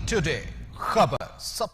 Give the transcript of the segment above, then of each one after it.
Today खबर सब।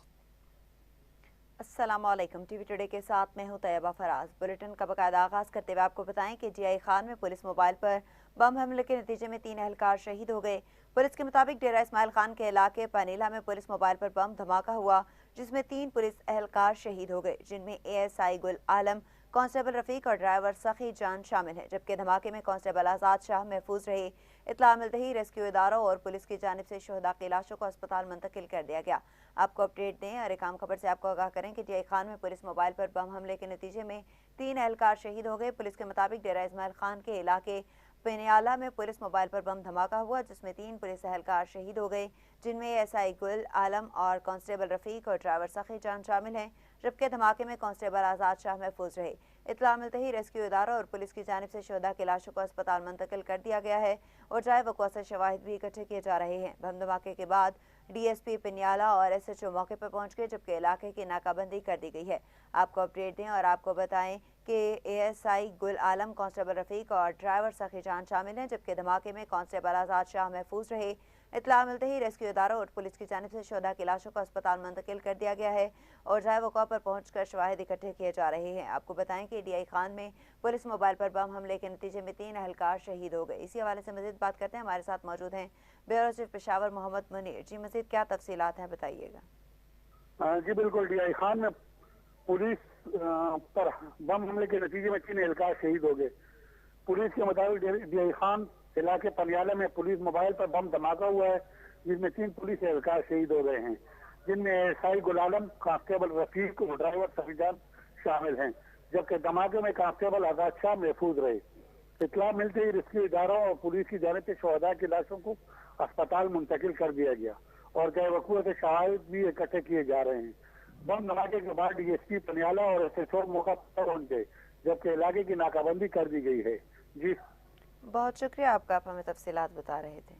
अस्सलामुअलैकुम। टीवी टुडे के साथ मैं हूं तैयबा फराज। बुलेटिन का बाकायदा आगाज करते हुए आपको बताएं कि जीआई खान में पुलिस मोबाइल पर बम हमले के नतीजे में 3 एहलकार शहीद हो गए। पुलिस के मुताबिक डेरा इस्माइल खान के इलाके पनीला में पुलिस मोबाइल पर बम धमाका हुआ, जिसमें 3 पुलिस एहलकार शहीद हो गए, जिनमें एएसआई गुल आलम, कांस्टेबल रफीक और ड्राइवर सखी जान शामिल हैं। जबकि धमाके में कांस्टेबल आजाद शाह महफूज रहे। इत्तला मिलते ही रेस्क्यू इदारों और पुलिस की जानिब से शहदा की लाशों को अस्पताल मुंतकिल कर दिया गया। आपको अपडेट दें और एक आम खबर से आपको आगाह करें कि जीआई खान में पुलिस मोबाइल पर बम हमले के नतीजे में 3 एहलकार शहीद हो गए। पुलिस के मुताबिक डेरा इस्माइल खान के इलाके पेनियाला में पुलिस मोबाइल पर बम धमाका हुआ, जिसमें 3 पुलिस एहलकार शहीद हो गए, जिनमें एएसआई गुल आलम और कांस्टेबल रफीक और ड्राइवर सखी जान शामिल हैं। जबकि धमाके में कांस्टेबल आजाद शाह महफूज रहे। इत्तला मिलते ही रेस्क्यू इदारों और पुलिस की जानिब से शहदा की लाशों को अस्पताल मुंतकिल कर दिया गया है और जाए वक़्वा से शवाहिद भी इकट्ठे किए जा रहे हैं। बम धमाके के बाद डीएसपी पिनियाला और एसएचओ मौके पर पहुंच गए, जबकि इलाके की नाकाबंदी कर दी गई है। आपको अपडेट दें और आपको बताएं कि एएसआई गुल आलम, कांस्टेबल रफीक और ड्राइवर सखी जान शामिल हैं। जबकि धमाके में कांस्टेबल आजाद शाह महफूज रहे। इत्तला मिलते ही रेस्क्यू इदारों और पुलिस की जानिब से शहदा की लाशों को अस्पताल मुंतकिल कर दिया गया है और जाए वक़्वा पर पहुंचकर शवाहिद इकट्ठे किए जा रहे हैं। आपको बताएं कि डीआई खान में पुलिस मोबाइल पर बम हमले के नतीजे में 3 एहलकार शहीद हो गए। इसी हवाले से मजीद बात करते हैं। हमारे साथ मौजूद हैं ब्यूरो चीफ पेशावर मोहम्मद मुनीर जी। मजीद क्या तफसीलात हैं, बताइएगा। जी बिल्कुल, डीआई खान में पुलिस पर बम हमले के नतीजे में 3 एहलकार शहीद हो गए। पुलिस के मुताबिक डीआई खान इलाके पनियाला में पुलिस मोबाइल पर बम धमाका हुआ है, जिसमें 3 पुलिस एहलकार शहीद हो गए हैं, जिनमें एएसआई गुल आलम, कांस्टेबल रफीक और ड्राइवर सफीजान शामिल हैं। जबकि धमाके में कांस्टेबल आजाद शाह महफूज रहे। इत्तला मिलते ही रेस्क्यू इदारों और पुलिस की जानिब से शहदा की लाशों को अस्पताल मुंतकिल कर दिया गया और गए वक़्वा से शवाहिद भी इकट्ठे किए जा रहे हैं। बम धमाके के बाद डीएसपी पनियाला और एसएचओ मौका पर पहुंच गए, जबकि इलाके की नाकाबंदी कर दी गई है। जी बहुत शुक्रिया आपका, आप हमें तफसीलात बता रहे थे।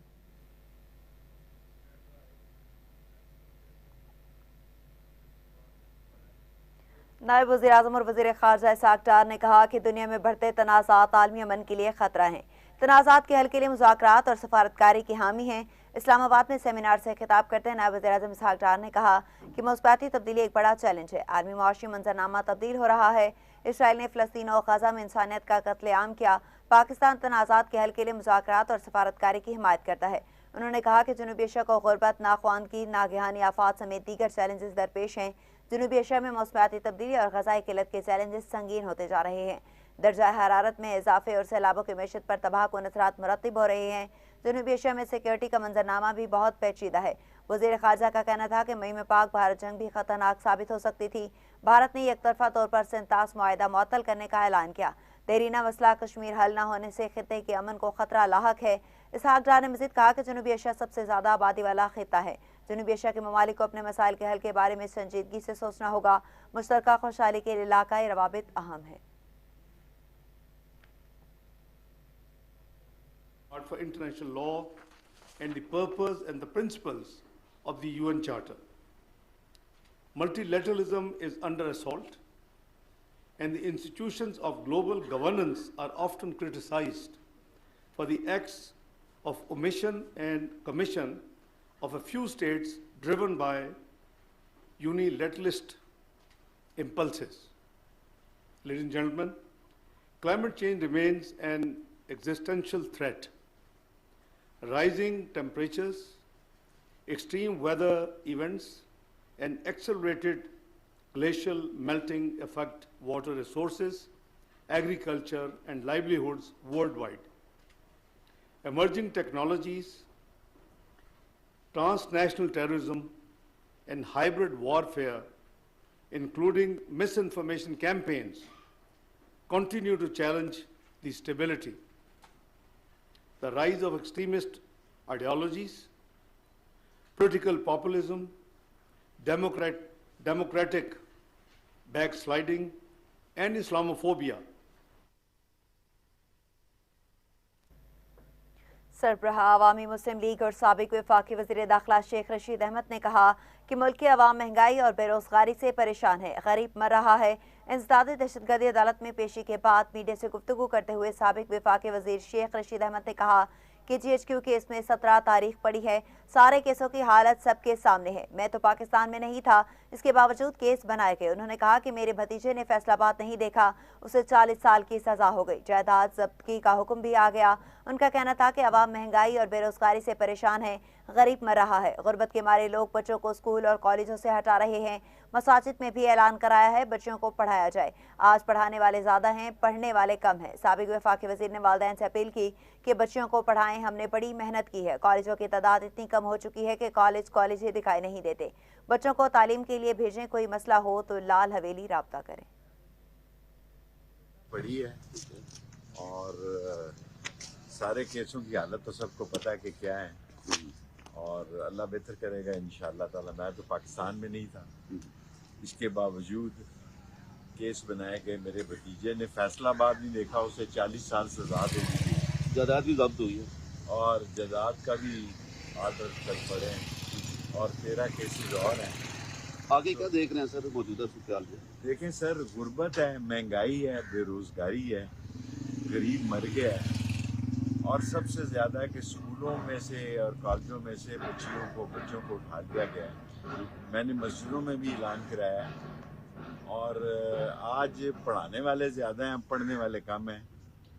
नायब वज़ीर आज़म और वज़ीर ख़ारजा इसहाक़ डार ने कहा कि दुनिया में बढ़ते तनाज़ात आलमी अमन के लिए खतरा हैं। तनाज़ात के हल के लिए मुज़ाकरात और सफारतकारी की हामी हैं। इस्लामाबाद में सेमिनार से खिताब करते हुए नायब वज़ीर आज़म इसहाक़ डार ने कहा कि मौसमियाती तब्दीली एक बड़ा चैलेंज है। आलमी मुआशी मंजरनामा तब्दील हो रहा है। इसराइल ने फ़लस्तीन और गज़ा में इंसानियत का कत्लेआम किया। पाकिस्तान तनाज़ात के हल के लिए मुज़ाकरात और सफारतकारी की हिमायत करता है। उन्होंने कहा कि जनूबी एशिया को गुर्बत, नाख्वानगी, नागहानी आफात समेत दीगर चैलेंजेस दरपेश हैं। जनूबी एशिया में मौसमियाती तब्दीली और ग़ज़ाई किल्लत के चैलेंजेस संगीन होते जा रहे हैं। दर्जा हरारत में इजाफे और सैलाबों की मैशत पर तबाहकुन असरात मुरतब हो रहे हैं। जनूबी एशिया में सिक्योरिटी का मंजरनामा भी बहुत पेचीदा है। वज़ीर ख़ारजा का कहना था कि मई में पाक भारत जंग भी खतरनाक साबित हो सकती थी। भारत ने एक तरफा तौर पर सिंतास मुआहिदा मुअत्तल करने का ऐलान किया। देरीना मसला कश्मीर हल न होने से खित्ते के अमन को खतरा लाहक है। इसहाक़ डार ने मज़ीद कहा कि जनूबी एशिया सबसे ज़्यादा आबादी वाला खित्ता है। जनूबी एशिया के ममालिक को अपने मसाइल के हल के बारे में संजीदगी से सोचना होगा। मुश्तरका खुशहाली के लिए इलाकाई रवाबित अहम है। For international law and the purpose and the principles of the UN Charter. Multilateralism is under assault, and the institutions of global governance are often criticized for the acts of omission and commission of a few states driven by unilateralist impulses. Ladies and gentlemen, climate change remains an existential threat. Rising temperatures, extreme weather events, and accelerated glacial melting affect water resources, agriculture, and livelihoods worldwide. Emerging technologies, transnational terrorism, and hybrid warfare, including misinformation campaigns, continue to challenge the stability. The rise of extremist ideologies, political populism, democratic backsliding, and Islamophobia. सरबराह Awami Muslim League और साबिक वफाकी वज़ीर दाखिला शेख रशीद अहमद ने कहा कि मुल्क की अवाम महंगाई और बेरोजगारी से परेशान है, गरीब मर रहा है। इंसदादी दहशतगर्दी अदालत में पेशी के बाद मीडिया से गुफ्तगू करते हुए साबिक वफाकी वज़ीर शेख रशीद अहमद ने कहा कि GHQ केस में 17 तारीख पड़ी है। सारे केसों की हालत सबके सामने है। मैं तो पाकिस्तान में नहीं था, इसके बावजूद केस बनाए गए। उन्होंने कहा कि मेरे भतीजे ने फैसलाबाद नहीं देखा, उसे 40 साल की सजा हो गई। जायदाद जब्ती का हुक्म भी आ गया। उनका कहना था कि अवाम महंगाई और बेरोजगारी से परेशान है, गरीब मर रहा है। गुर्बत के मारे लोग बच्चों को स्कूल और कॉलेजों से हटा रहे हैं। मसाजिद में भी ऐलान कराया है बच्चों को पढ़ाया जाए। आज पढ़ाने वाले ज्यादा हैं, पढ़ने वाले कम हैं। साबिक वफाकी वजीर ने वालिदैन से अपील की कि बच्चों को पढ़ाएं, हमने बड़ी मेहनत की है। कॉलेजों की तादाद इतनी कम हो चुकी है कि कॉलेज ही दिखाई नहीं देते। बच्चों को तालीम के लिए भेजें, कोई मसला हो तो लाल हवेली राब्ता करें। बड़ी है और सारे केसों की हालत तो सबको पता है कि क्या है और अल्लाह बेहतर करेगा इंशाअल्लाह ताला। मैं तो पाकिस्तान में नहीं था, इसके बावजूद केस बनाए गए। मेरे भतीजे ने फैसलाबाद नहीं देखा, उसे 40 साल सजा दे दी थी। जायदाद भी जब्त हुई है और जायदाद का भी आर्डर चल पड़े हैं और 13 केसेस और हैं। आगे क्या देख रहे हैं सर मौजूदा सूरत में? देखें सर, गुर्बत है, महंगाई है, बेरोजगारी है, गरीब मर गया है और सबसे ज़्यादा है कि स्कूलों में से और कॉलेजों में से बच्चों को उठा लिया गया है। मैंने मस्जिदों में भी ऐलान कराया है और आज पढ़ाने वाले ज़्यादा हैं, पढ़ने वाले कम हैं।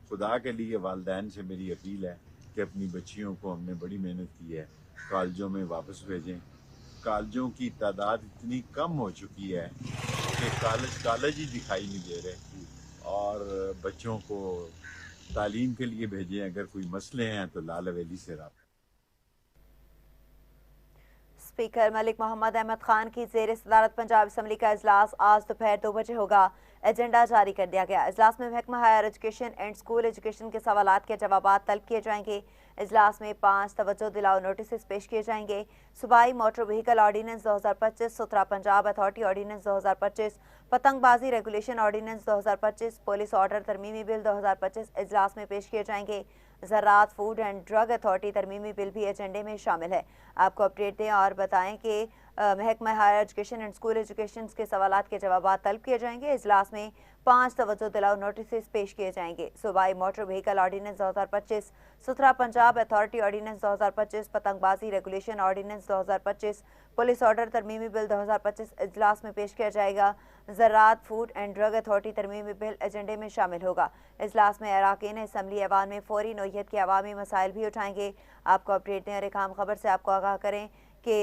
खुदा के लिए वालिदैन से मेरी अपील है कि अपनी बच्चियों को, हमने बड़ी मेहनत की है, कॉलेजों में वापस भेजें। कॉलेजों की तादाद इतनी कम हो चुकी है कि कॉलेज ही दिखाई नहीं दे रहे और बच्चों को तालीम के लिए भेजें। अगर कोई मसले हैं तो लाल हवेली से राब्ता। स्पीकर मलिक मोहम्मद अहमद खान की ज़ेर सदारत पंजाब असम्बली का इजलास आज दोपहर 2 बजे होगा। एजेंडा जारी कर दिया गया। इजलास में महकमा higher education and school education के सवालात के जवाब तलब किए जाएंगे। इजलास में 5 तवज्जो दिलाओ नोटिस पेश किए जाएंगे। सूबाई मोटर व्हीकल ऑर्डीनेंस 2025, सुथरा पंजाब अथॉरिटी ऑर्डीनेंस 2025, पतंगबाजी रेगुलेशन ऑर्डीनेंस 2025, पुलिस ऑर्डर तरमीमी बिल 2025 इजलास में पेश किए जाएंगे। ज़राअत फूड एंड ड्रग अथॉरिटी तरमीमी बिल भी एजेंडे में शामिल है। आपको अपडेट दें और बताएं कि महकमा higher education and school education के सवालात के जवाब तलब किए जाएंगे। इजलास में 5 तवज्जो दिलाओ नोटिस पेश किए जाएंगे। सूबाई मोटर व्हीकल ऑर्डीनेंस 2025, सुथरा पंजाब अथॉरिटी ऑर्डीनेंस 2025, पतंगबाजी रेगुलेशन ऑर्डीनेंस 2025, पुलिस ऑर्डर तरमीमी बिल 2025 इजलास में पेश किया जाएगा। ज़राअत फूड एंड ड्रग अथॉरिटी तरमीमी बिल एजेंडे में शामिल होगा। इजलास में अराकीन असम्बली ऐवान में फौरी नोयत के अवामी मसाइल भी उठाएंगे। आपको अपडेट दें और एक आम खबर से आपको आगाह करें कि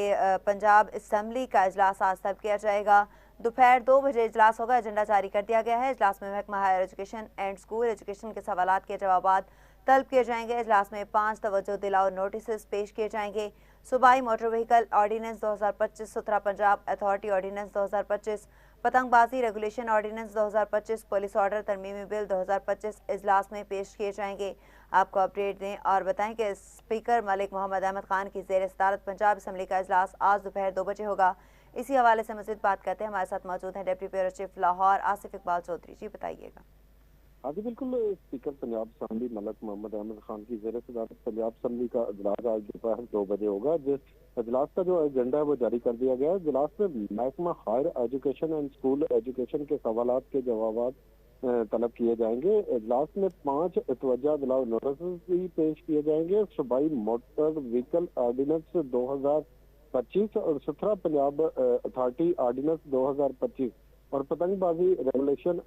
पंजाब असम्बली का इजलास आज तलब किया जाएगा। दोपहर 2 बजे इजलास होगा। एजेंडा जारी कर दिया गया है। इजलास में महकमा higher education and school education के सवालात के जवाब तलब किए जाएंगे। इजलास में 5 तवज्जो दिलाओ नोटिस पेश किए जाएंगे। सूबाई मोटर व्हीकल ऑर्डीनेंस 2025, सुथरा पंजाब अथॉरिटी ऑर्डीनेंस 2025, पतंगबाजी रेगुलेशन ऑर्डीनेंस 2025, पुलिस ऑर्डर तरमीमी बिल 2025 इजलास में पेश किए जाएंगे। आपको अपडेट दें और बताएं कि स्पीकर मलिक मोहम्मद अहमद खान की ज़ेर सदारत पंजाब असम्बली का इजलास आज दोपहर 2 बजे होगा। इसी हवाले से मज़ीद बात करते हैं। हमारे साथ मौजूद हैं deputy bureau chief Lahore Asif Iqbal Chaudhry. जी बताइएगा। हाँ जी बिल्कुल। स्पीकर पंजाब असम्बली मलिक मोहम्मद अहमद खान की ज़ेर सदारत पंजाब असम्बली का इजलास आज दोपहर 2 बजे होगा। इजलास का जो एजेंडा है वो जारी कर दिया गया है। इजलास में महकमा higher education and school education के सवालात के जवाब तलब किए जाएंगे। इजलास में 5 तवज्जो दिलाओ नोटिस भी पेश किए जाएंगे। सूबाई मोटर व्हीकल ऑर्डीनेंस 2025 और सुथरा पंजाब अथॉरिटी ऑर्डीनेंस 2025 और पतंगबाजी रेगुलेशन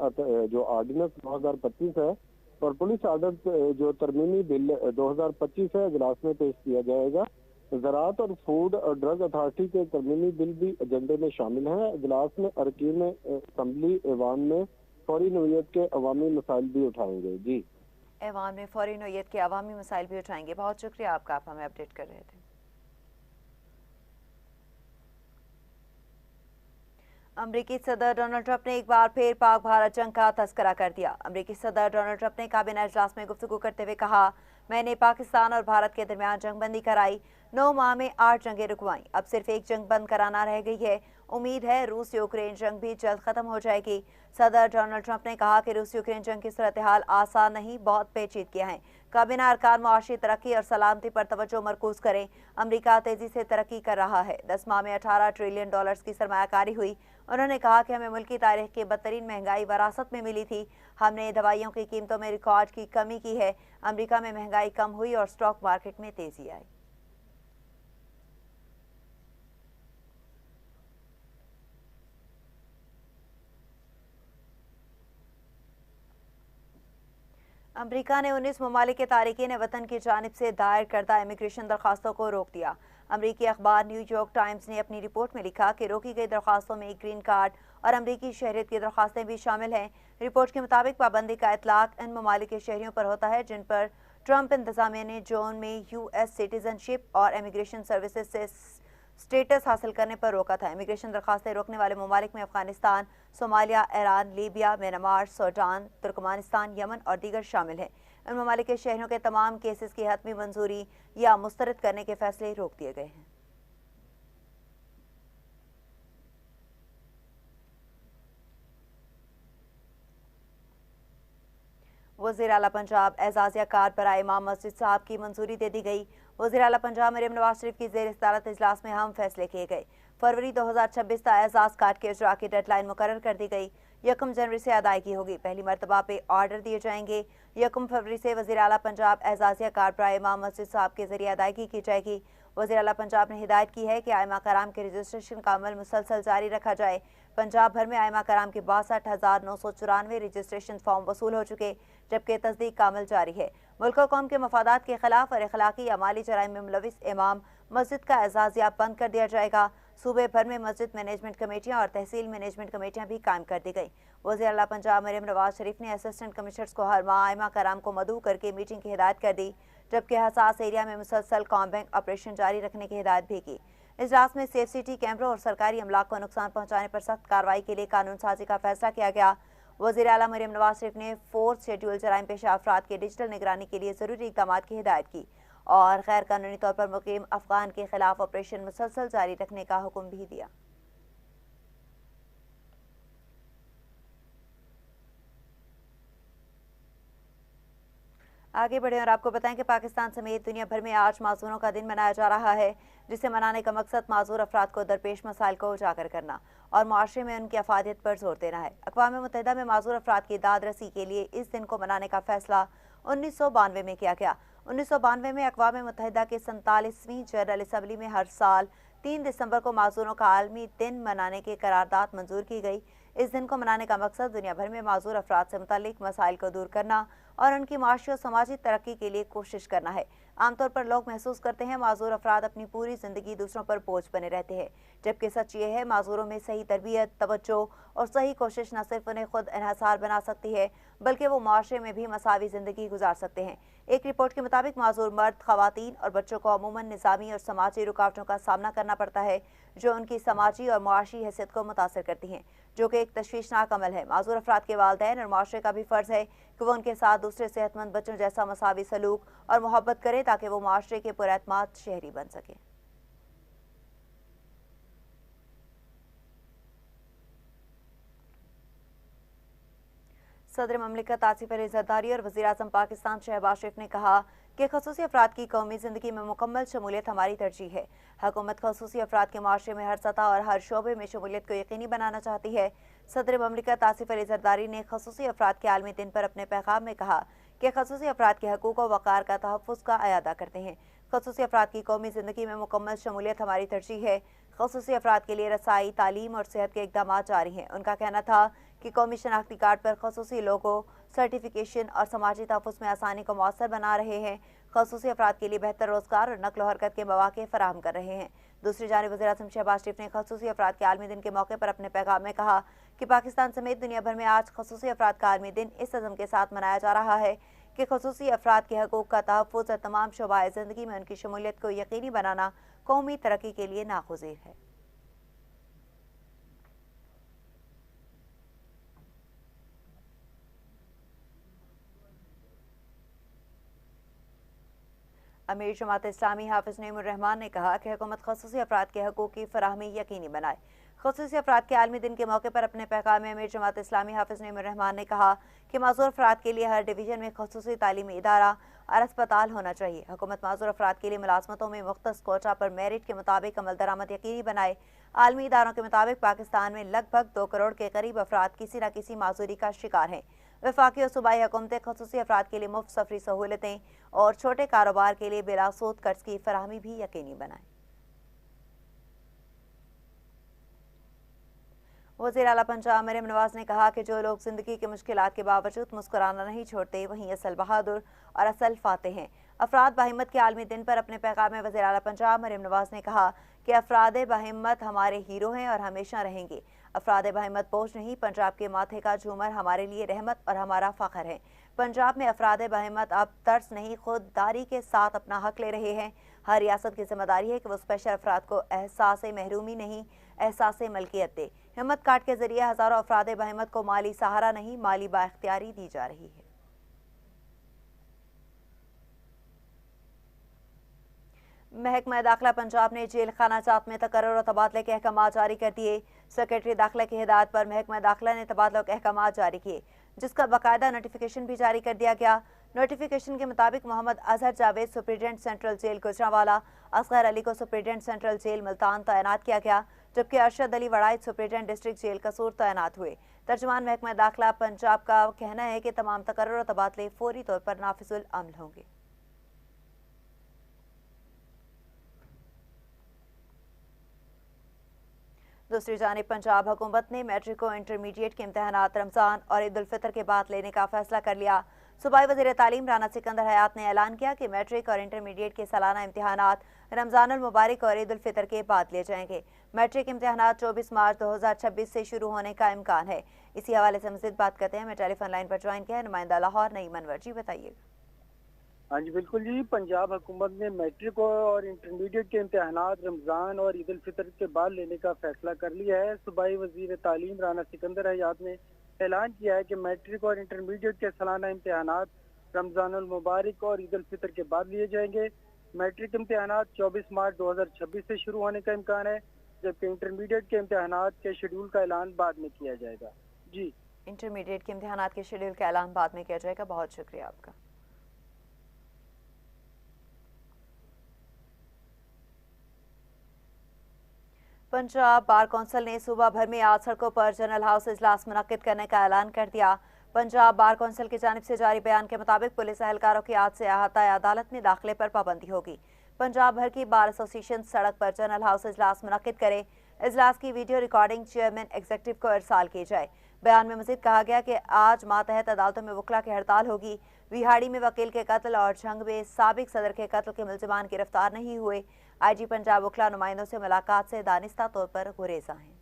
जो ऑर्डिनेंस 2025 है और पुलिस ऑर्डर जो तरमीमी बिल 2025 है इजलास में पेश किया जाएगा। ज़राअत और फूड और ड्रग अथॉरिटी के तरमीमी बिल भी एजेंडे में शामिल हैं। इजलास में अरकान असम्बली ऐवान में फौरी नोयत के अवामी मसाइल भी उठाएंगे। जी ऐवान में फौरी नोयत के अवामी मसाइल भी उठाएंगे। बहुत शुक्रिया आपका, आप हमें अपडेट कर रहे थे। अमरीकी सदर डोनाल्ड ट्रंप ने एक बार फिर पाक भारत जंग का तस्करा कर दिया। अमरीकी सदर डोनाल्ड ट्रंप ने काबीना इजलास में गुफ्तगू करते हुए कहा, मैंने पाकिस्तान और भारत के दरमियान जंग बंदी कराई, 9 माह में 8 जंगें रुकवाई, अब सिर्फ एक जंग बंद कराना रह गई है। उम्मीद है रूस यूक्रेन जंग भी जल्द खत्म हो जाएगी। सदर डोनाल्ड ट्रंप ने कहा कि रूस यूक्रेन जंग की सूरत हाल आसान नहीं, बहुत पेचीदगियां हैं। काबीना अरकान मुआशी तरक्की और सलामती पर तवज्जो मरकूज करें। अमरीका तेजी से तरक्की कर रहा है। 10 माह में $18 ट्रिलियन की सरमायाकारी हुई। उन्होंने कहा कि हमें मुल्क की तारीख की बदतरीन महंगाई वरासत में मिली थी। हमने दवाइयों की कीमतों में रिकॉर्ड की कमी की है। अमरीका में महंगाई कम हुई और स्टॉक मार्केट में तेजी आई। अमरीका ने 19 ममालिक के तारिकीन वतन की जानिब से दायर करदा इमिग्रेशन दरखास्तों को रोक दिया। अमरीकी अखबार न्यूयॉर्क टाइम्स ने अपनी रिपोर्ट में लिखा कि रोकी गई दरखास्तों में ग्रीन कार्ड और अमरीकी शहरियत की दरखास्तें भी शामिल हैं। रिपोर्ट के मुताबिक पाबंदी का इतलाक इन ममालिक के शहरियों पर होता है जिन पर ट्रंप इंतजामिया ने जून में US सिटीजनशिप और इमिग्रेशन सर्विसेज से स्टेटस हासिल करने पर रोका था। इमिग्रेशन दरखास्तें रोकने वाले ममालिक में Afghanistan, Somalia, Iran, Libya, Myanmar, Sudan, Turkmenistan, Yemen और दीगर शामिल हैं। इन ममालिक के शहरियों के तमाम केसेस की हतमी मंजूरी या मुस्तरद करने के फैसले रोक दिए गए हैं। वज़ीर आला पंजाब एजाजिया कार्ड पर आए इमाम मस्जिद साहब की मंजूरी दे दी गई। वज़ीर आला पंजाब मरियम नवाज शरीफ की ज़ेर सदारत इजलास में अहम फैसले किए गए। फरवरी 2026 तक एजाज कार्ड के इजरा की डेडलाइन मुकर्रर कर दी गई। 1 जनवरी से अदायगी होगी। पहली मरतबा पे ऑर्डर दिए जाएंगे। 1 फरवरी से वज़ीर आला पंजाब एजाजिया कार्ड पर आए इमाम मस्जिद साहब के जरिए अदायगी की जाएगी। वज़ीर आला पंजाब ने हिदायत की है कि आइमा कराम के रजिस्ट्रेशन का अमल मुसलसल जारी रखा जाए। पंजाब भर में आइमा कराम के 62,994 रजिस्ट्रेशन फॉर्म वसूल हो चुके, जबकि तस्दीक का अमल जारी है। मुल्क और कौम के मफादात के खिलाफ और अखलाकी या माली जराइम में मुलविस इमाम मस्जिद का एजाजिया बंद कर दिया जाएगा। सूबे भर में मस्जिद मैनेजमेंट कमेटियां और तहसील मैनेजमेंट कमेटियां भी कायम कर दी गई। वज़ीर आला पंजाब मरियम नवाज शरीफ ने असिस्टेंट कमिश्नर्स को हर माह आइमा कराम को मदऊ करके मीटिंग की हिदायत कर दी, जबकि हसास एरिया में मुसलसल कॉम्बैंक ऑपरेशन जारी रखने की हिदायत भी की। इजलास में सेफ सिटी कैमरों और सरकारी अमलाक को नुकसान पहुंचाने पर सख्त कार्रवाई के लिए कानून साजी का फैसला किया गया। वज़ीर आला मरियम नवाज शरीफ ने 4th शेड्यूल जराइम पेशा अफराद के डिजिटल निगरानी के लिए जरूरी इक़दाम की हिदायत की और गैर कानूनी तौर पर मुकीम अफगान के खिलाफ ऑपरेशन मुसलसल जारी रखने का हुक्म भी दिया। आगे बढ़े और आपको बताएं कि पाकिस्तान समेत दुनिया भर में आज माजूरों का दिन मनाया जा रहा है, जिसे मनाने का मकसद माजूर अफराद को दरपेश मसाइल को उजागर करना और मुआशरे में उनकी अफादियत पर जोर देना है। अक़वाम मुत्तहिदा में माजूर अफराद की दाद रसी के लिए इस दिन को मनाने का फैसला 1992 में किया गया। 1992 में अक़वाम मुत्तहिदा के 47वीं जनरल असम्बली में हर साल 3 दिसंबर को माजूरों का आलमी दिन मनाने की करारदाद मंजूर की गई। इस दिन को मनाने का मकसद दुनिया भर में माजूर अफराद से मुताल्लिक मसाइल को दूर करना और उनकी माशी और समाजी तरक्की के लिए कोशिश करना है। आमतौर पर लोग महसूस करते हैं माजूर अफराद अपनी पूरी जिंदगी दूसरों पर बोझ बने रहते हैं, जबकि सच ये है माजूरों में सही तरबियत, तवज्जो और सही कोशिश न सिर्फ उन्हें खुद इन्हसार बना सकती है, बल्कि वो माशरे में भी मसावी जिंदगी गुजार सकते हैं। एक रिपोर्ट के मुताबिक माजूर मर्द, खवातीन और बच्चों को अमूमन निज़ामी और समाजी रुकावटों का सामना करना पड़ता है, जो उनकी समाजी और मुआशी हैसियत को मुतासर करती हैं, जो कि एक तशवीशनाक अमल है। माजूर अफराद के वालिदैन और माशरे का भी फ़र्ज़ है कि वो उनके साथ दूसरे सेहतमंद बच्चों जैसा मसावी सलूक और मोहब्बत करे, ताकि वो माशरे के पुरएतमाद शहरी बन सके। सदर ममलिकत आसिफ अली जरदारी और वज़ीर-ए-आज़म पाकिस्तान शहबाज शरीफ ने कहा कि खसूसी अफराद की कौमी ज़िंदगी में मुकम्मल शमूलियत हमारी तरजीह है। हुकूमत खसूसी अफराद के माशरे में हर सतह और हर शोबे में शमूलियत को यकीनी बनाना चाहती है। सदर ममलिकत आसिफ अली जरदारी ने खसूसी अफराद के आलमी दिन पर अपने पैगाम में कहा कि खसूसी अफराद के हकूक़ और वक़ार का तहफ़्फ़ुज़ का अयादा करते हैं। खसूसी अफराद की कौमी ज़िंदगी में मुकम्मल शमूलियत हमारी तरजीह है। खसूसी अफराद के लिए रसाई, तालीम और सेहत के इक़दाम जारी हैं। उनका कहना था कि कौमी शनाख्ती कार्ड पर खसूसी लोगों, सर्टिफिकेशन और समाजी तहफ़्फ़ुज़ में आसानी को मौसर बना रहे हैं। खसूसी अफराद के लिए बेहतर रोज़गार और नक़्ल हरकत के मौक़े फ़राहम कर रहे हैं। दूसरी जानिब वज़ीर-ए-आज़म शहबाज शरीफ ने खसूसी अफराद के आलमी दिन के मौके पर अपने पैगाम में कहा कि पाकिस्तान समेत दुनिया भर में आज खसूसी अफराद का आलमी दिन इस अज़म के साथ मनाया जा रहा है कि खसूसी अफराद के हकूक़ का तहफ़्फ़ुज़ और तमाम शोबाए ज़िंदगी में उनकी शमूलियत को यकीनी बनाना कौमी तरक्की के लिए नागुज़ीर है। अमीर जमात इस्लामी हाफिज नईमुर रहमान ने कहा कि हुकूमत खसूसी अफराद के हकूक़ की फराहमी यकीनी बनाए। खुसूसी अफराद के आलमी दिन के मौके पर अपने पैगाम में अमीर जमात इस्लामी हाफिज नईमुर रहमान ने कहा कि माजूर अफराद के लिए हर डिवीजन में खुसूसी तालीमी इदारा और अस्पताल होना चाहिए। हुकूमत माजूर अफराद के लिए मुलाजमतों में मुख्तस कोटा पर मेरिट के मुताबिक अमल दरामद यकीनी बनाए। आलमी इदारों के मुताबिक पाकिस्तान में लगभग 2 करोड़ के करीब अफराद किसी न किसी माजूरी का शिकार हैं। वफाकी और सूबाई हुकूमतें खुसूसी अफराद के लिए मुफ्त सफरी सहूलतें और छोटे कारोबार के लिए बिला सूद कर्ज की फराहमी भी यकीनी बनाएं। वज़ीर आला पंजाब मरियम नवाज ने कहा कि जो लोग जिंदगी की मुश्किलात के बावजूद मुस्कुराना नहीं छोड़ते वहीं असल बहादुर और असल फाते हैं। अफराद बाहिम्मत के आलमी दिन पर अपने पैगाम में वज़ीर आला पंजाब मरियम नवाज ने कहा कि अफराद बाहिम्मत हमारे हीरो हैं और हमेशा रहेंगे। अफराद बाहिम्मत बोझ नहीं, पंजाब के माथे का झूमर हमारे लिए रहमत और हमारा फख्र है। पंजाब में अफराद बाहिम्मत अब तर्स नहीं खुददारी के साथ अपना हक ले रहे हैं। हर रियासत की जिम्मेदारी है कि वो स्पेशल अफराद को एहसास महरूमी नहीं एहसास मलकियत दे। हिम्मत कार्ड के जरिए हजारों अफराद बाहिम्मत को माली सहारा नहीं माली बाख्तियारी दी जा रही है। महकमा दाखिला पंजाब ने जेल खाना जात में तकर्रुर और तबादले के अहकाम जारी कर दिए। सेक्रेटरी दाखिला की हिदायत पर महकमा दाखिला ने तबादलों के अहकाम जारी किए, जिसका बाकायदा नोटिफिकेशन भी जारी कर दिया गया। नोटिफिकेशन के मुताबिक Mohammad Azhar Javed superintendent central jail Gujranwala, Asghar Ali को सुप्रीडेंट सेंट्रल जेल मुल्तान तैनात किया गया, जबकि Arshad Ali Waraich superintendent district jail Kasur तैनात हुए। तर्जुमान महकमा दाखिला पंजाब का कहना है कि तमाम तकर्रुर और तबादले फौरी तौर पर नाफिजुल अमल होंगे। दूसरी जानिब पंजाब हुकूमत ने मैट्रिक और इंटरमीडिएट के इम्तहानात रमजान और ईद उल फितर के बाद लेने का फैसला कर लिया। सूबाई वज़ीर तालीम राना सिकंदर हयात ने ऐलान किया कि मैट्रिक और इंटरमीडिएट के सालाना इम्तहानात रमजान अल मुबारक और ईद उल फितर के बाद लिए जाएंगे। मैट्रिक इम्तहानात 24 मार्च 2026 से शुरू होने का इम्कान है। इसी हवाले से मज़ीद बात करते हैं। हमें टेलीफोन लाइन पर ज्वाइन किया है नुमाइंदा लाहौर नईम अनवर जी, बताइएगा। हाँ जी बिल्कुल जी, पंजाब हुकूमत ने मैट्रिक और इंटरमीडिएट के इम्तहानात रमज़ान और ईद उल फितर के बाद लेने का फैसला कर लिया है। सूबाई वज़ीर तालीम राना सिकंदर हयात ने ऐलान किया है कि मैट्रिक और इंटरमीडिएट के सालाना इम्तहानात रमज़ान अल मुबारक और ईद उल फितर के बाद लिए जाएंगे। मैट्रिक इम्तहानात 24 मार्च 2026 से शुरू होने का इम्कान है, जबकि इंटरमीडिएट के इम्तहानात के शेड्यूल का ऐलान बाद में किया जाएगा। जी, इंटरमीडिएट के इम्तहानात के शेड्यूल का ऐलान बाद में किया जाएगा। बहुत शुक्रिया आपका। पंजाब बार कौंसिल ने सूबा भर में आज सड़कों पर जनरल हाउस इजलास मुनक्किद करने का ऐलान कर दिया। पंजाब बार कौंसिल की जानिब से जारी बयान के मुताबिक पुलिस एहलकारों की आज से अहाता अदालत में दाखिले पर पाबंदी होगी। पंजाब भर की बार एसोसिएशन सड़क पर जनरल हाउस इजलास मुनक्किद करे। इजलास की वीडियो रिकॉर्डिंग चेयरमैन एग्जीक्यूटिव को इरसाल की जाए। बयान में मजीद कहा गया कि आज मातहत अदालतों में वकला की हड़ताल होगी। विहाड़ी में वकील के कत्ल और झंग में साबिक सदर के कत्ल के मुलजिमान गिरफ्तार नहीं हुए। IG पंजाब वकला नुमाइंदों से मुलाकात से दानिस्ता तौर पर गुरेजा हैं।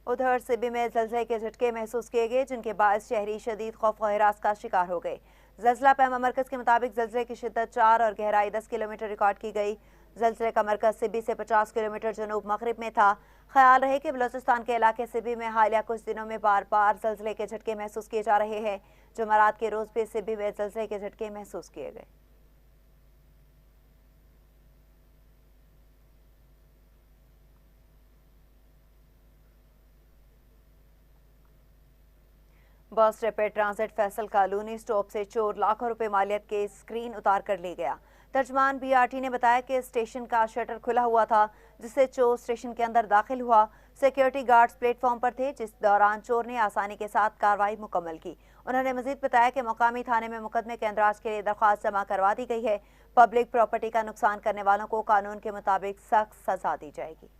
उधर सिबी में जलजले के झटके महसूस किए गए, जिनके बायस शहरी शदीद खौफ और हिरास का शिकार हो गए। जलजला पैमा मरकज के मुताबिक जलजले की शिद्दत 4 और गहराई 10 किलोमीटर रिकॉर्ड की गई। जलजले का मरकज सिबी से 50 किलोमीटर जनूब मगरिब में था। ख्याल रहे कि बलोचिस्तान के इलाके सिबी में हालिया कुछ दिनों में बार बार जलजले के झटके महसूस किए जा रहे हैं। जुमेरात के रोज भी सिबी में जलजले के झटके महसूस किए गए। बस rapid transit Faisal colony stop से चोर लाखों रुपए मालियत के स्क्रीन उतार कर ले गया। तर्जमान BRT ने बताया कि स्टेशन का शटर खुला हुआ था, जिससे चोर स्टेशन के अंदर दाखिल हुआ। सिक्योरिटी गार्ड्स प्लेटफॉर्म पर थे, जिस दौरान चोर ने आसानी के साथ कार्रवाई मुकम्मल की। उन्होंने मजीद बताया कि मुकामी थाने में मुकदमे के अंदराज के लिए दरख्वास्त जमा करवा दी गई है। पब्लिक प्रॉपर्टी का नुकसान करने वालों को कानून के मुताबिक सख्त सजा दी जाएगी।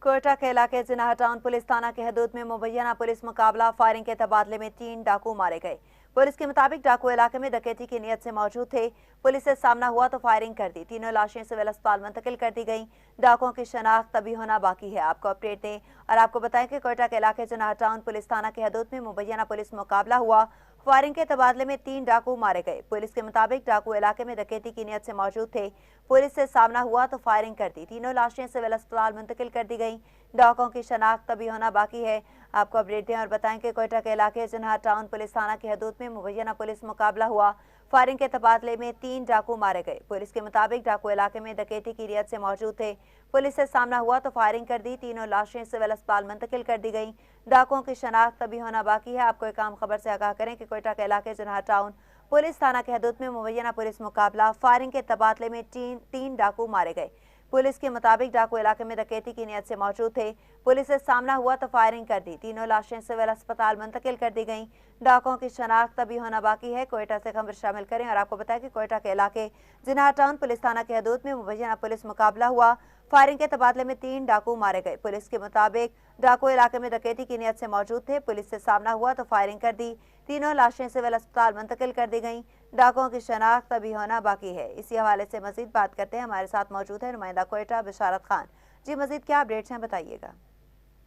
कोयटा के इलाके जिनाह टाउन पुलिस थाना के हदूद में मुबैना पुलिस मुकाबला फायरिंग के तबादले में 3 डाकू मारे गए। पुलिस के मुताबिक डाकू इलाके में डकैती की नीयत से मौजूद थे। पुलिस से सामना हुआ तो फायरिंग कर दी। तीनों लाशें सिविल अस्पताल मुंतकिल कर दी गई। डाकुओं की शनाख्त तभी होना बाकी है। आपको अपडेट दें और आपको बताएं कि कोयटा के इलाके जिनाह टाउन पुलिस थाना के हदूद में मुबैना पुलिस मुकाबला हुआ। फायरिंग के तबादले में 3 डाकू मारे गए। पुलिस के मुताबिक डाकू इलाके में डकैती की नियत से मौजूद थे। पुलिस से सामना हुआ तो फायरिंग कर दी। तीनों लाशें सिविल अस्पताल मुंतकिल कर दी गई। डाकुओं की शनाख्त अभी होना बाकी है। आपको अपडेट दें और बताएं कि कोयटा के इलाके जिन्हा टाउन पुलिस थाना की हदूद में मुबैना पुलिस मुकाबला हुआ। फायरिंग के तबादले में 3 डाकू मारे गए। पुलिस के मुताबिक डाकू इलाके में डकैती की नियत से मौजूद थे। पुलिस से सामना हुआ तो फायरिंग कर दी। तीनों लाशें सिविल अस्पताल मुंतकिल कर दी गई। डाकुओं की शनाख्त अभी होना बाकी है। आपको एक आम खबर से आगाह करें कि कोयटा के इलाके जिन्हा टाउन पुलिस थाना के हदूद में मुबैना पुलिस मुकाबला, फायरिंग के तबादले में 3 डाकू मारे गए। पुलिस के मुताबिक डाकू इलाके में डकैती की नियत से मौजूद थे। पुलिस से सामना हुआ तो फायरिंग कर दी। तीनों लाशें सिविल अस्पताल मुंतकिल कर दी गईं। डाकुओं की शनाख्त अभी होना बाकी है। कोयटा से खबर शामिल करें और आपको बताएं कि कोयटा के इलाके जिन्हा टाउन पुलिस थाना के हदूद में मुबैना पुलिस मुकाबला हुआ। फायरिंग के तबादले में 3 डाकू मारे गए। पुलिस के मुताबिक डाकू इलाके में डकैती की नियत से मौजूद थे। पुलिस से सामना हुआ तो फायरिंग कर दी। तीनों लाशें सिविल अस्पताल मुंतकिल कर दी गईं। डाकुओं की शनाख्त अभी होना बाकी है। इसी हवाले से मजीद बात करते हैं। हमारे साथ मौजूद है नुमाइंदा कोयटा बिशारत खान। जी, मजीद क्या अपडेट्स हैं, बताइएगा।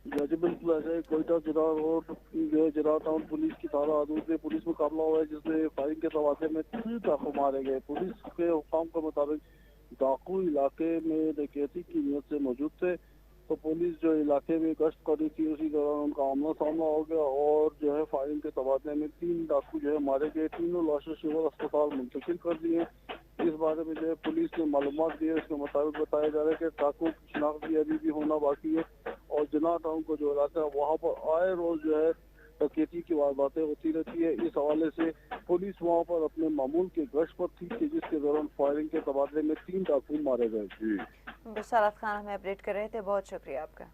जी बिल्कुल ऐसे कोयटा जिला रोड जो है जिला टाउन पुलिस की थाना हदूद में पुलिस मुकाबला हुआ है, जिसमें फायरिंग के तबादले में 3 डाकू मारे गए। पुलिस के हुक्म के मुताबिक डाकू इलाके में डकैती की नियत से मौजूद थे, तो पुलिस जो इलाके में गश्त कर रही थी उसी दौरान उनका आमना सामना हो गया और जो है फायरिंग के तबादले में 3 डाकू जो है मारे गए। तीनों लाशें सिविल अस्पताल मुंतकिल कर दी है। इस बारे में जो है पुलिस ने मालूमात दी है, उसके मुताबिक बताया जा रहा है कि डाकू की शिनाख्त भी अभी भी होना बाकी है और जिन्हा टाउन को जो इलाका है वहाँ पर आए रोज जो है डकैती की वारदातें होती रहती है। इस हवाले से पुलिस वहाँ पर अपने मामूल के गश्त पर थी कि जिसके दौरान फायरिंग के तबादले में 3 डाकू मारे गए। जी बिशारत खान हमें अपडेट कर रहे थे, बहुत शुक्रिया आपका।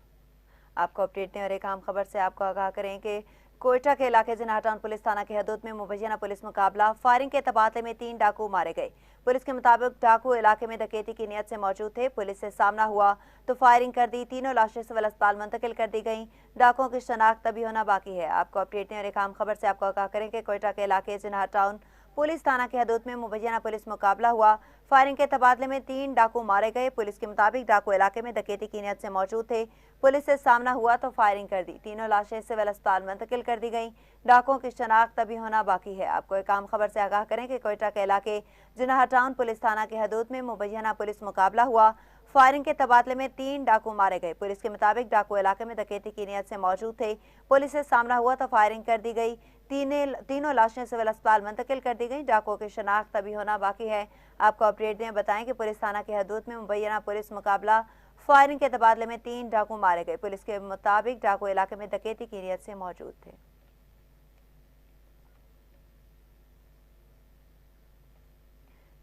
आपको अपडेट दें और एक आम खबर से आपको आगाह करें कि कोयटा के इलाके जिन्हा टाउन पुलिस थाना के हदूद में मुबैना पुलिस मुकाबला, फायरिंग के तबादले में 3 डाकू मारे गए। पुलिस के मुताबिक डाकू इलाके में डकैती की नियत से मौजूद थे। पुलिस से सामना हुआ तो फायरिंग कर दी। तीनों लाशें सिविल अस्पताल मुंतकिल कर दी गईं। डाकुओं की शनाख्त अभी होना बाकी है। आपको अपडेट दें और एक आम खबर से आपको आगाह करें कि कोयटा के इलाके जिन्हा टाउन पुलिस थाना के हदूद में मुबैना पुलिस मुकाबला हुआ। फायरिंग के तबादले में 3 डाकू मारे गए। पुलिस के मुताबिक डाकू इलाके में डकैती की नियत से मौजूद थे। पुलिस से सामना हुआ तो फायरिंग कर दी। तीनों लाशें सिविल अस्पताल मुंतकिल कर दी गईं। डाकुओं की शनाख्त अभी होना बाकी है। आपको एक आम खबर से आगाह करें कि कोयटा के इलाके जिन्हा टाउन पुलिस थाना के हदूद में मुबैना पुलिस मुकाबला हुआ। फायरिंग के तबादले में 3 डाकू मारे गए। पुलिस के मुताबिक डाकू इलाके में डकैती की नियत से मौजूद थे। पुलिस से सामना हुआ तो फायरिंग कर दी गई। तीनों लाशें सिविल अस्पताल मुंतकिल कर दी गई। डाकुओं की शनाख्त अभी होना बाकी है। आपको अपडेट दें, बताएं कि पुलिस थाना के हदूद में मुबैना पुलिस मुकाबला, फायरिंग के तबादले में 3 डाकू मारे गए। पुलिस के मुताबिक डाकू इलाके में डकैती की नियत से मौजूद थे।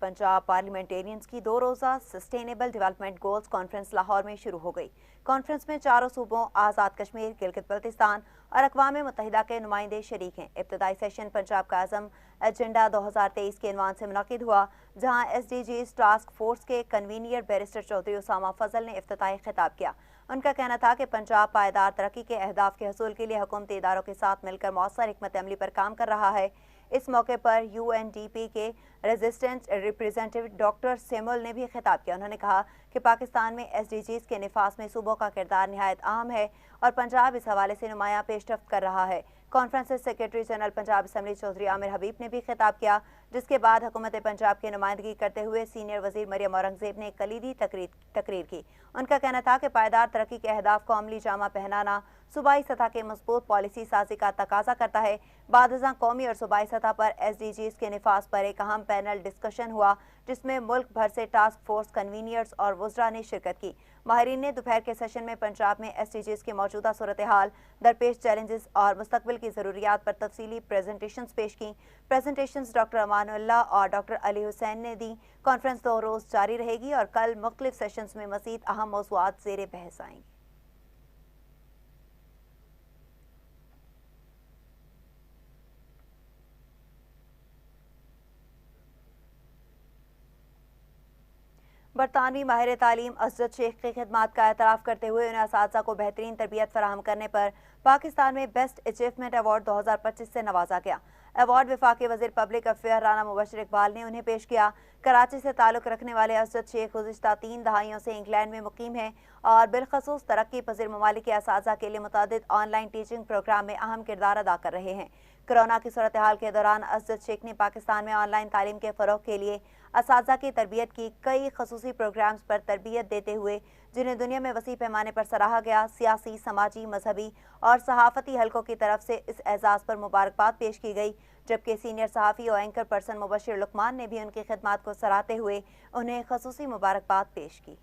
पंजाब पार्लियामेंटेरियंस की 2 रोज़ा sustainable development goals conference Lahore में शुरू हो गई। कॉन्फ्रेंस में 4 सूबों आज़ाद कश्मीर, गिलगित बल्तिस्तान और अक़वाम मुत्तहिदा के नुमाइंदे शरीक हैं। इब्तदाई सेशन पंजाब का आज़म एजेंडा 2023 के इनवान से मुनक़िद हुआ, जहाँ SDGs टास्क फोर्स के कन्वीनियर बैरिस्टर चौधरी उसामा फजल ने इफ्तिताही खिताब किया। उनका कहना था कि पंजाब पायदार तरक्की के अहदाफ के हसूल के लिए हुकूमती इदारों के साथ मिलकर मौसर हिकमत अमली पर काम कर रहा है। इस मौके पर UNDP के रेजिस्टेंट रिप्रेजेंटेटिव डॉक्टर सेमुल ने भी खिताब किया। उन्होंने कहा कि पाकिस्तान में SDGs के निफाज में सूबों का किरदार निहायत अहम है और पंजाब इस हवाले से नुमायां पेशरफ्त कर रहा है। कॉन्फ्रेंस से secretary general Punjab assembly Chaudhry Amir Habib ने भी खिताब किया, जिसके बाद हुकूमत पंजाब की नुमाइंदगी करते हुए सीनियर वजीर मरियम औरंगजेब ने एक कलीदी तकरीर की। उनका कहना था कि पायदार तरक्की के अहदाफ को अमली जामा पहनाना सूबाई सतह के मजबूत पॉलिसी साजी का तकाजा करता है। बादशाह कौमी और सूबाई सतह पर SDGs के निफाज पर एक अहम पैनल डिस्कशन हुआ, जिसमें मुल्क भर से टास्क फोर्स कन्वीनियर्स और वुज़रा ने शिरकत की। माहिरीन ने दोपहर के सेशन में पंजाब में SDGs की मौजूदा सूरत हाल, दरपेश चैलेंजेस और मुस्तकबिल की ज़रूरियात पर तफसीली प्रेजेंटेशंस पेश की। प्रेजेंटेशंस डॉक्टर अमानुल्लाह और डॉक्टर अली हुसैन ने दी। कॉन्फ्रेंस 2 रोज़ जारी रहेगी और कल मुख्तलिफ सेशंस में मज़ीद अहम मौज़ूआत ज़ेरे बहस आएंगी। बरतानवी माहिर तालीम असजद शेख की खिदमात का एतराफ़ करते हुए उन्हें असातिज़ा को बेहतरीन तरबियत फराहम करने पर पाकिस्तान में बेस्ट अचीवमेंट अवार्ड 2025 से नवाजा गया। अवार्ड वफाकी वज़ीर पब्लिक अफेयर राना मुबशर इकबाल ने उन्हें पेश किया। कराची से ताल्लुक़ रखने वाले असद शेख गुज़िश्ता 3 दहाइयों से इंग्लैंड में मुकीम है और बिलखसूस तरक्की पज़ीर ममालिक के असातिज़ा के लिए मुतअद्दिद ऑनलाइन टीचिंग प्रोग्राम में अहम किरदार अदा कर रहे हैं। कोरोना की सूरत हाल के दौरान असद शेख ने पाकिस्तान में ऑनलाइन तालीम के फ़रोग़ के लिए असातिज़ा की तरबियत की कई खसूसी प्रोग्राम्स पर तरबियत देते हुए, जिन्हें दुनिया में वसी पैमाने पर सराहा गया, सियासी, समाजी, मजहबी और सहाफ़ती हलकों की तरफ से इस एजाज़ पर मुबारकबाद पेश की गई। जबकि सीनियर सहाफ़ी और एंकर पर्सन मुबशिर लुकमान ने भी उनकी खिदमात को सराहते हुए उन्हें खसूसी मुबारकबाद पेश की।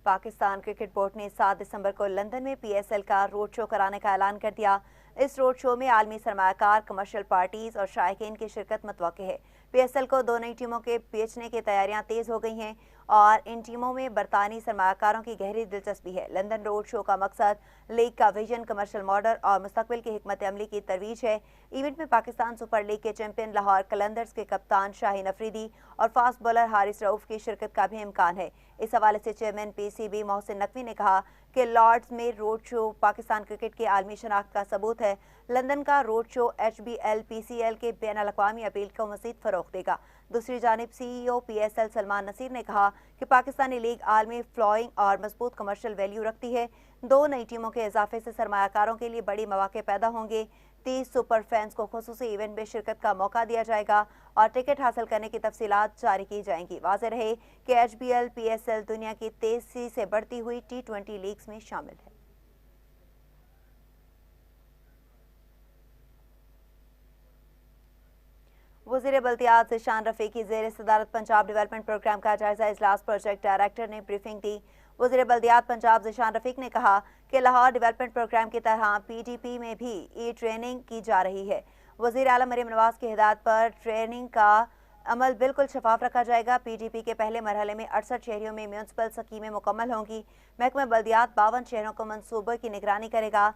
पाकिस्तान क्रिकेट बोर्ड ने 7 दिसंबर को लंदन में PSL का रोड शो कराने का ऐलान कर दिया। इस रोड शो में आलमी सरमायाकार, कमर्शियल पार्टीज और शायकीन की शिरकत मुतवक्के है। PSL को 2 नई टीमों के बेचने की तैयारियां तेज हो गई हैं और इन टीमों में बरतानी सरमायाकारों की गहरी दिलचस्पी है। लंदन रोड शो का मकसद लीग का विजन, कमर्शियल मॉडल और मुस्तकबिल की हिकमत अमली की तरवीज है। इवेंट में पाकिस्तान सुपर लीग के चैंपियन लाहौर कलंदर्स के कप्तान शाहीन अफरीदी और फास्ट बॉलर हारिस रऊफ की शिरकत का भी इम्कान है। इस हवाले से चेयरमैन PCB मोहसिन नकवी ने कहा कि लॉर्ड्स में रोड शो पाकिस्तान क्रिकेट की आलमी शनाख्त का सबूत है। लंदन का रोड शो HBL PCL के बैनुल अक़वामी अपील को मज़ीद फ़रोग़ देगा। दूसरी जानिब CEO PSL सलमान नसीर ने कहा कि पाकिस्तानी लीग आलमी फ्लोइंग और मजबूत कमर्शियल वैल्यू रखती है। 2 नई टीमों के इजाफे से सरमायाकारों के लिए बड़ी मौके पैदा होंगे। 30 सुपर फैंस को खुसूसी इवेंट में शिरकत का मौका दिया जाएगा और टिकट हासिल करने की तफसीलात जारी की जाएंगी। वाज़ेह रहे कि HBL PSL दुनिया की तेजी से बढ़ती हुई T20 लीग्स में शामिल है। वज़ीर बल्दियात ज़ीशान रफ़ीकी ज़ेर सदारत पंजाब डेवलपमेंट प्रोग्राम का जायजा इजलास प्रोजेक्ट डायरेक्टर ने ब्रीफिंग दी। वज़ीर बल्दियात पंजाब ज़ीशान रफ़ीक ने कहा कि लाहौर डेवलपमेंट प्रोग्राम की तरह PDP में भी ट्रेनिंग की जा रही है। वज़ीर आला मरीम नवाज की हिदायत पर ट्रेनिंग का अमल बिल्कुल शफाफ रखा जाएगा। PDP के पहले मरहले में 68 शहरों में म्यूनसिपल स्कीमें मुकम्मल होंगी। महकमा बल्दियात 52 शहरों को मनसूबे की निगरानी करेगा।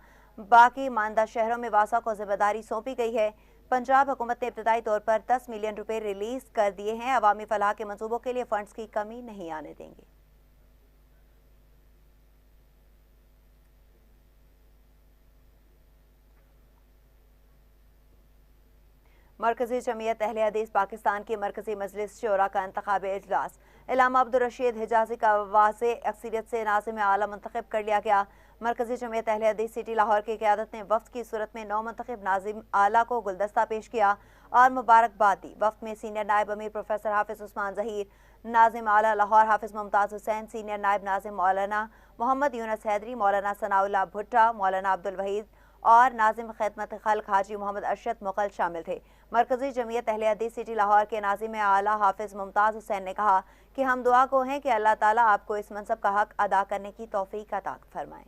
बाकी मानदा शहरों में वासा को जिम्मेदारी सौंपी गई है। पंजाब हुकूमत ने इब्तदाई तौर पर 10 मिलियन रुपए रिलीज कर दिए हैं। अवामी फलाह के मंसूबों के लिए फंड्स की कमी नहीं आने देंगे। मरकजी जमीयत अहले हदीस पाकिस्तान की मरकजी मजलिस शोरा का इंतखाबी इजलास इलामा अब्दुल रशीद हिजाजी का वाज़ेह अक्सरियत से नाज़िम आला मुंतखब कर लिया गया। मरकजी जमीयत अहले हदीस सिटी लाहौर की क़यादत ने वफ़द की सूरत में 9 मुंतखब नाज़िम आला को गुलदस्ता पेश किया और मुबारकबाद दी। वफ़द में सीनियर नायब अमीर प्रोफेसर हाफिज़ उस्मान ज़हीर, नाज़िम आला लाहौर हाफिज़ मुमताज़ हुसैन, सीनियर नायब नाज़िम मौलाना मोहम्मद यूनुस हैदरी, मौलाना सनाउल्लाह भुट्टा, मौलाना अब्दुल वहीद और नाज़िम खिदमत खल्क हाजी मोहम्मद अरशद मुग़ल शामिल थे। मरकजी जमीयत अहले हदीस सिटी लाहौर के नाज़िम आला हाफिज़ मुमताज़ हुसैन ने कहा कि हम दुआ को हैं कि अल्लाह ताला आपको इस मनसब का हक अदा करने की तौफीक अता फरमाए।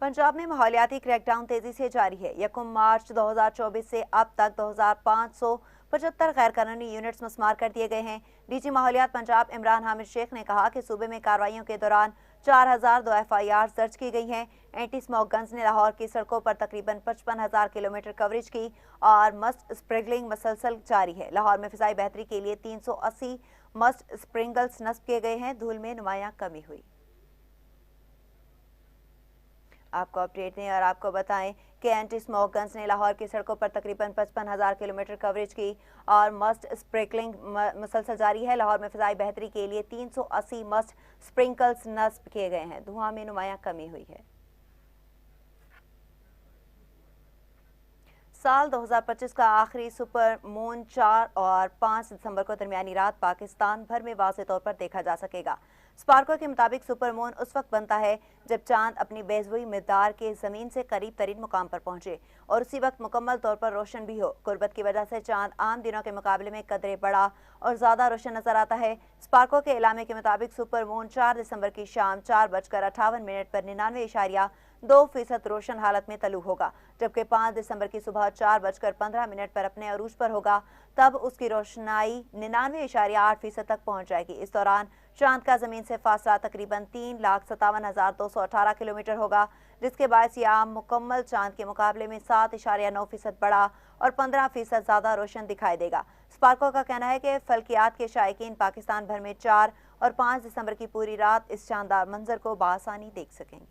पंजाब में माहौलियाती क्रैकडाउन तेजी से जारी है। 1 मार्च 2024 से अब तक 2575 गैर कानूनी यूनिट्स मस्मार कर दिए गए हैं। DG माहौलियात पंजाब इमरान हामिद शेख ने कहा कि सूबे में कार्रवाइयों के दौरान 4002 FIR दर्ज की गई हैं। एंटी स्मोक गन्स ने लाहौर की सड़कों पर तकरीबन 55,000 किलोमीटर कवरेज की और मस्ट स्प्रिंगलिंग मसलसल जारी है। लाहौर में फिजाई बेहतरी के लिए 380 मस्ट स्प्रिंगल्स नस्ब किए गए हैं। धूल में नुमायां कमी हुई। आपको अपडेट दें और आपको बताएं कि एंटी स्मोक गन्स ने लाहौर की सड़कों पर तकरीबन 55,000 किलोमीटर कवरेज की और मस्ट स्प्रिंकलिंग मुसलसल जारी है। लाहौर में फिजाई बेहतरी के लिए 380 मस्ट स्प्रिंकल्स नस्ब किए गए हैं। धुआं में नुमायां कमी हुई है। साल 2025 का आखिरी सुपर मून 4 और 5 दिसंबर को दरमियानी रात पाकिस्तान भर में वाज़ेह तौर पर देखा जा सकेगा। स्पार्को के मुताबिक सुपर मून उस वक्त बनता है जब चांद अपनी बेज़ुई मिक़दार के ज़मीन से करीब तरीन मुकाम पर पहुंचे और उसी वक्त मुकम्मल तौर पर रोशन भी हो। गुर्बत की वजह से चांद आम दिनों के मुकाबले में कदरे बड़ा और ज़्यादा रोशन नजर आता है। स्पार्को के एलामे के मुताबिक सुपर मून 4 दिसंबर की शाम 4:58 पर 99.4 2% रोशन हालत में तलू होगा, जबकि 5 दिसंबर की सुबह 4:15 पर अपने अरूज पर होगा। तब उसकी रोशनाई 99.8% तक पहुंच जाएगी। इस दौरान चांद का जमीन से फासला तकरीबन 3,57,218 किलोमीटर होगा, जिसके बायस याम मुकम्मल चांद के मुकाबले में 7.9% बड़ा और 15% ज्यादा रोशन दिखाई देगा। स्पार्को का कहना है कि फल्कियात के शायकीन पाकिस्तान भर में 4 और 5 दिसंबर की पूरी रात इस शानदार मंजर को बआसानी देख सकेंगे।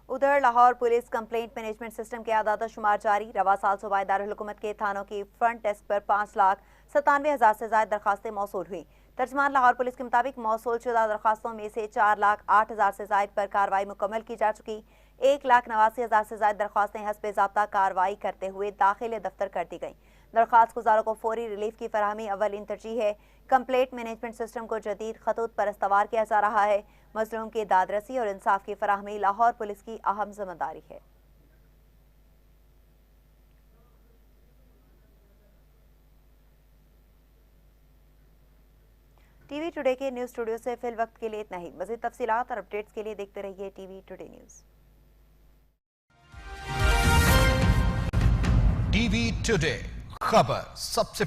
उधर Lahore police complaint management system के आदाद शुमार जारी। रवा साल सूबाई दारुल हुकूमत के थानों की फ्रंट डेस्क पर 5,97,000 से ज्यादा दरखास्तें मौसूल हुई। तर्जमान लाहौर पुलिस के मुताबिक मौसूल शुदा दरखास्तों में से 4,08,000 से ज्यादा पर कार्रवाई मुकम्मल की जा चुकी। 1,89,000 से ज्यादा दरखास्तें हस्बे ज़ाब्ता कार्रवाई करते हुए दाखिल दफ्तर कर दी गई। दरखास्त गुजारों को फौरी रिलीफ की फराहमी अव्वलीन तरजीह है। कंप्लेंट मैनेजमेंट सिस्टम को जदीद खतूत पर इस्तवार किया जा रहा है। मजलूम की दादरसी और इंसाफ की फराहमी लाहौर पुलिस की अहम जिम्मेदारी है। टीवी टुडे के न्यूज स्टूडियो से फिल वक्त के लिए इतना ही। मज़ीद तफसीलात और अपडेट्स के लिए देखते रहिए TV today news. TV today खबर सबसे